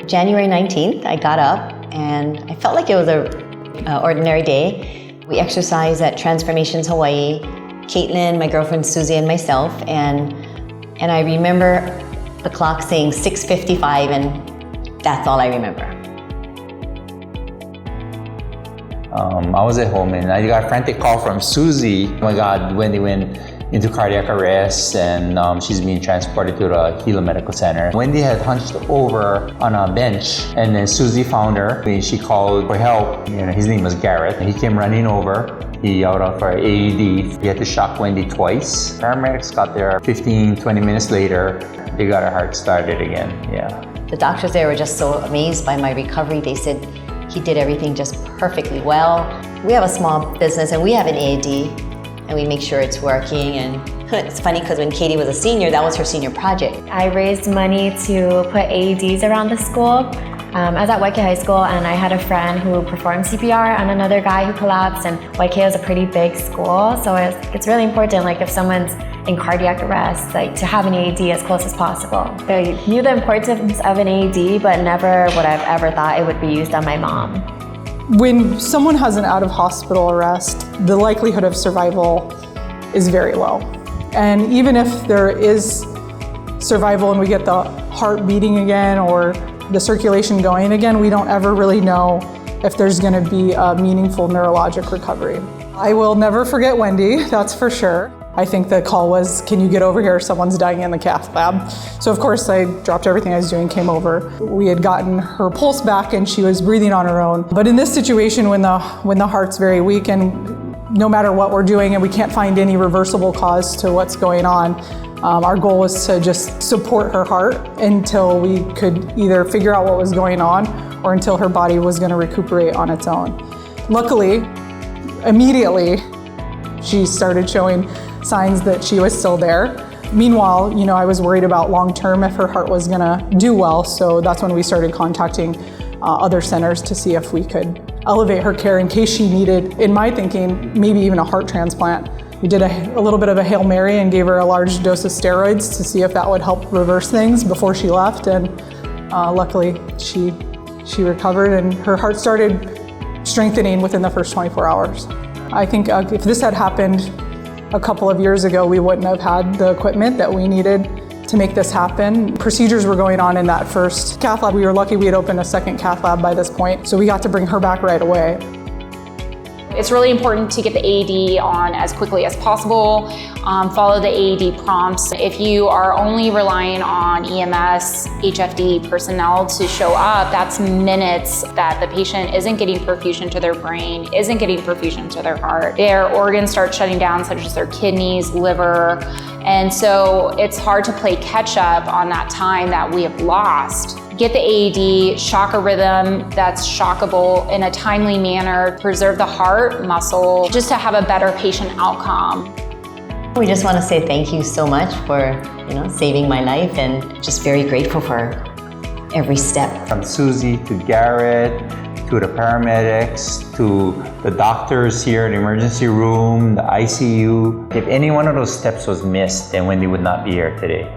January 19th, I got up and I felt like it was an ordinary day. We exercised at Transformations Hawaii, Caitlin, my girlfriend Susie, and myself, and I remember the clock saying 6:55, and that's all I remember. I was at home and I got a frantic call from Susie. Oh my God, Wendy went into cardiac arrest and she's being transported to the Gila Medical Center. Wendy had hunched over on a bench and then Susie found her. She called for help. His name was Garrett. He came running over. He yelled out for AED. He had to shock Wendy twice. Paramedics got there 15, 20 minutes later. They got her heart started again, yeah. The doctors there were just so amazed by my recovery. They said he did everything just perfectly well. We have a small business and we have an AED and we make sure it's working. And it's funny because when Katie was a senior, that was her senior project. I raised money to put AEDs around the school. I was at Waikea High School and I had a friend who performed CPR on another guy who collapsed, and Waikea is a pretty big school, so it's really important, like if someone's in cardiac arrest, like to have an AED as close as possible. I knew the importance of an AED, but never would I've ever thought it would be used on my mom. When someone has an out-of-hospital arrest, the likelihood of survival is very low. And even if there is survival and we get the heart beating again or the circulation going again, we don't ever really know if there's going to be a meaningful neurologic recovery. I will never forget Wendy, that's for sure. I think the call was, can you get over here? Someone's dying in the cath lab. So of course I dropped everything I was doing, came over. We had gotten her pulse back and she was breathing on her own. But in this situation, when the heart's very weak and no matter what we're doing and we can't find any reversible cause to what's going on, our goal was to just support her heart until we could either figure out what was going on or until her body was going to recuperate on its own. Luckily, immediately, she started showing signs that she was still there. Meanwhile, I was worried about long-term if her heart was going to do well, so that's when we started contacting other centers to see if we could elevate her care in case she needed, in my thinking, maybe even a heart transplant. We did a little bit of a Hail Mary and gave her a large dose of steroids to see if that would help reverse things before she left, and luckily she recovered and her heart started strengthening within the first 24 hours. I think if this had happened a couple of years ago, we wouldn't have had the equipment that we needed to make this happen. Procedures were going on in that first cath lab. We were lucky we had opened a second cath lab by this point, so we got to bring her back right away. It's really important to get the AED on as quickly as possible. Follow the AED prompts. If you are only relying on EMS, HFD personnel to show up, that's minutes that the patient isn't getting perfusion to their brain, isn't getting perfusion to their heart. Their organs start shutting down, such as their kidneys, liver, and so it's hard to play catch up on that time that we have lost. Get the AED, shock a rhythm that's shockable in a timely manner, preserve the heart muscle, just to have a better patient outcome. We just want to say thank you so much for saving my life, and just very grateful for every step. From Susie to Garrett, to the paramedics, to the doctors here in the emergency room, the ICU. If any one of those steps was missed, then Wendy would not be here today.